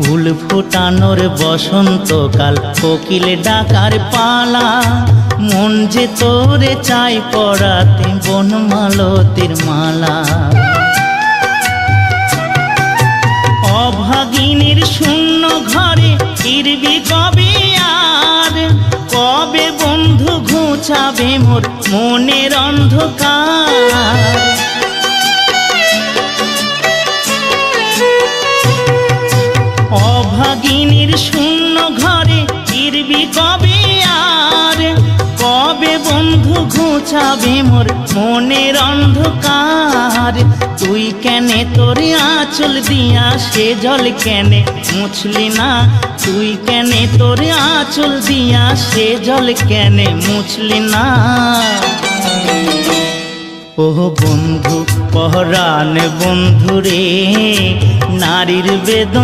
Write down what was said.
ফুল ফোটানোর বসন্তকাল, কোকিল ডাকার পালা, মন যে তোরে চাই পরাতে বনমালতির মালা। অভাগিনীর শূন্য ঘরে ফিরবি কবে আর, কবে বন্ধু ঘুচাবে মোর মনের অন্ধকার। অভাগিনীর শূন্য ঘরে ফিরবি কবে আর, কবে বন্ধু ঘুচাবে মোর মনের অন্ধকার। তুই কেনে তোর আঁচল দিয়া সে জল কেনে মুছলি না, তুই কেনে তোর আঁচল দিয়া সে জল কেনে মুছলি না। ও বন্ধু পহরান বন্ধু রে, নারীর বেদন